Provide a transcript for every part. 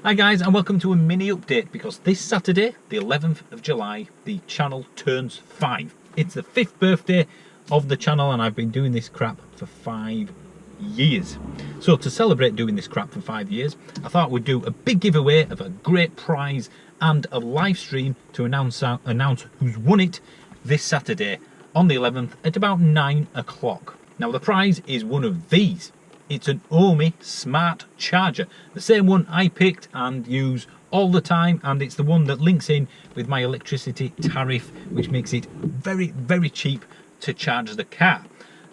Hi guys, and welcome to a mini update, because this Saturday, the 11th of July, the channel turns 5. It's the 5th birthday of the channel, and I've been doing this crap for 5 years. So to celebrate doing this crap for 5 years, I thought we'd do a big giveaway of a great prize and a live stream to announce who's won it this Saturday on the 11th at about 9 o'clock. Now the prize is one of these. It's an Ohme smart charger, the same one I picked and use all the time, and it's the one that links in with my electricity tariff, which makes it very cheap to charge the car.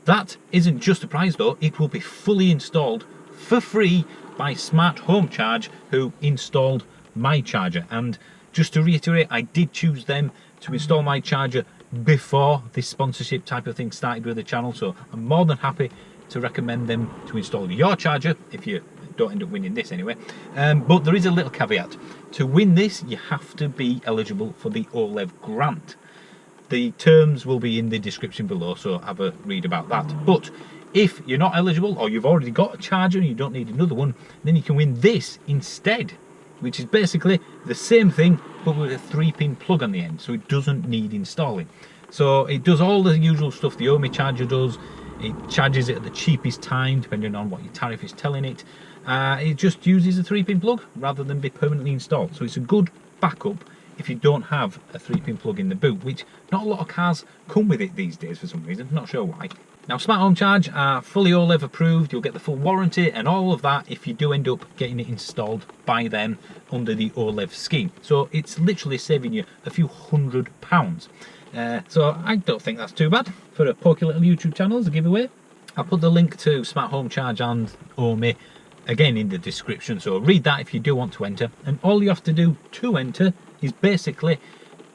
That isn't just a prize though, it will be fully installed for free by Smart Home Charge, who installed my charger. And just to reiterate, I did choose them to install my charger before this sponsorship type of thing started with the channel, so I'm more than happy to recommend them to install your charger if you don't end up winning this anyway. But there is a little caveat. To win this, you have to be eligible for the OLEV grant. The terms will be in the description below, so have a read about that. But if you're not eligible, or you've already got a charger and you don't need another one, then you can win this instead, which is basically the same thing but with a 3-pin plug on the end, so it doesn't need installing. So it does all the usual stuff the Ohme Charger does. It charges it at the cheapest time, depending on what your tariff is telling it. It just uses a 3-pin plug rather than be permanently installed. So it's a good backup if you don't have a 3-pin plug in the boot, which not a lot of cars come with it these days for some reason, not sure why. Now Smart Home Charge are fully OLEV approved, you'll get the full warranty and all of that if you do end up getting it installed by them under the OLEV scheme. So it's literally saving you a few £100. So I don't think that's too bad for a pokey little YouTube channel as a giveaway. I'll put the link to Smart Home Charge and Ohme again in the description, so read that if you do want to enter. And all you have to do to enter is basically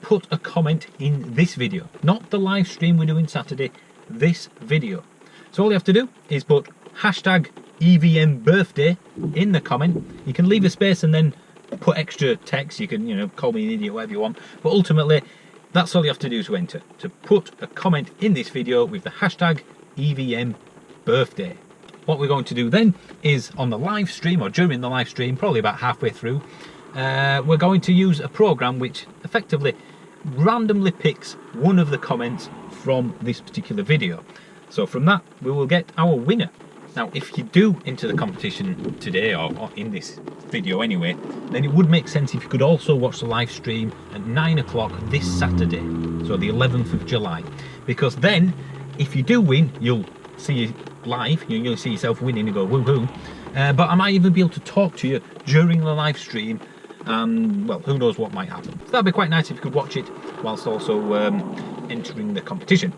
put a comment in this video, not the live stream we're doing Saturday, this video. So all you have to do is put hashtag EVM birthday in the comment. You can leave a space and then put extra text. You can, you know, call me an idiot, whatever you want, but ultimately that's all you have to do to enter, to put a comment in this video with the hashtag EVM birthday. What we're going to do then is on the live stream, or during the live stream, probably about halfway through, we're going to use a program which effectively randomly picks one of the comments from this particular video. So from that we will get our winner. Now if you do enter the competition today, or in this video anyway, then it would make sense if you could also watch the live stream at 9 o'clock this Saturday, so the 11th of July, because then if you do win, you'll see it live, you'll see yourself winning and go woohoo. But I might even be able to talk to you during the live stream, and well, who knows what might happen. So that'd be quite nice if you could watch it whilst also entering the competition.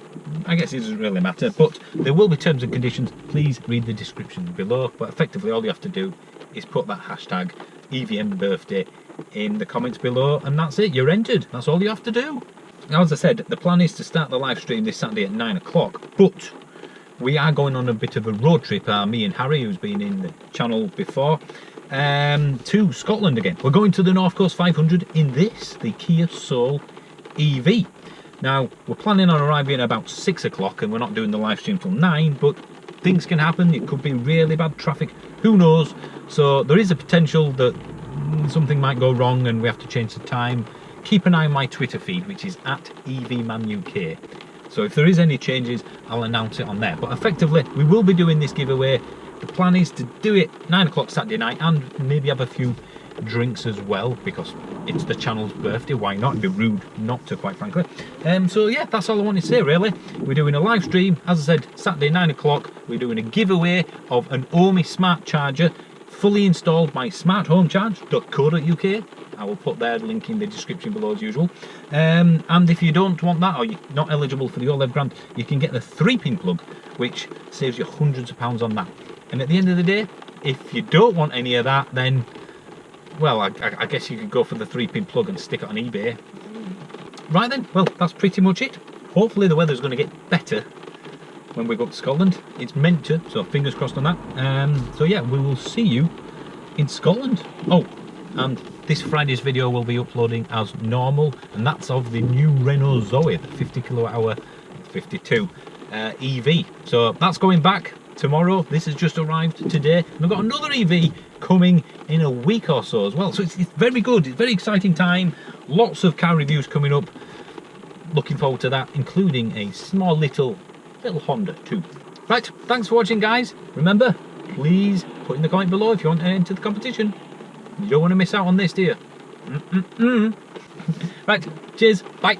I guess it doesn't really matter, but there will be terms and conditions. Please read the description below. But effectively all you have to do is put that hashtag EVM birthday in the comments below, and that's it, you're entered. That's all you have to do. Now, as I said, the plan is to start the live stream this Saturday at 9 o'clock, but we are going on a bit of a road trip, me and Harry, who's been in the channel before, to Scotland again. We're going to the North Coast 500 in this, the Kia Soul EV. Now, we're planning on arriving at about 6 o'clock, and we're not doing the live stream till 9, but things can happen. It could be really bad traffic, who knows? So there is a potential that something might go wrong and we have to change the time. Keep an eye on my Twitter feed, which is at EVManUK. So if there is any changes, I'll announce it on there. But effectively, we will be doing this giveaway. The plan is to do it 9 o'clock Saturday night, and maybe have a few drinks as well, because it's the channel's birthday. Why not? It'd be rude not to, quite frankly. So yeah, that's all I wanted to say really. We're doing a live stream, as I said, Saturday 9 o'clock. We're doing a giveaway of an Ohme smart charger, fully installed by smarthomecharge.co.uk. I will put their link in the description below as usual. And if you don't want that, or you're not eligible for the OLEV grant, you can get the 3-pin plug, which saves you hundreds of pounds on that. And at the end of the day, if you don't want any of that, then, well, I guess you could go for the 3-pin plug and stick it on eBay. Right then, well, that's pretty much it. Hopefully the weather's going to get better when we go up to Scotland. It's meant to, so fingers crossed on that. So yeah, we will see you in Scotland. Oh, and this Friday's video will be uploading as normal, and that's of the new Renault Zoe, the 50 kilowatt hour, 52 EV. So that's going back tomorrow. This has just arrived today, and I've got another EV coming in a week or so as well. So it's very good, it's a very exciting time. Lots of car reviews coming up. Looking forward to that, including a small little Honda too. Right, thanks for watching, guys. Remember, please put in the comment below if you want to enter the competition. You don't want to miss out on this, do you? Right, cheers, bye.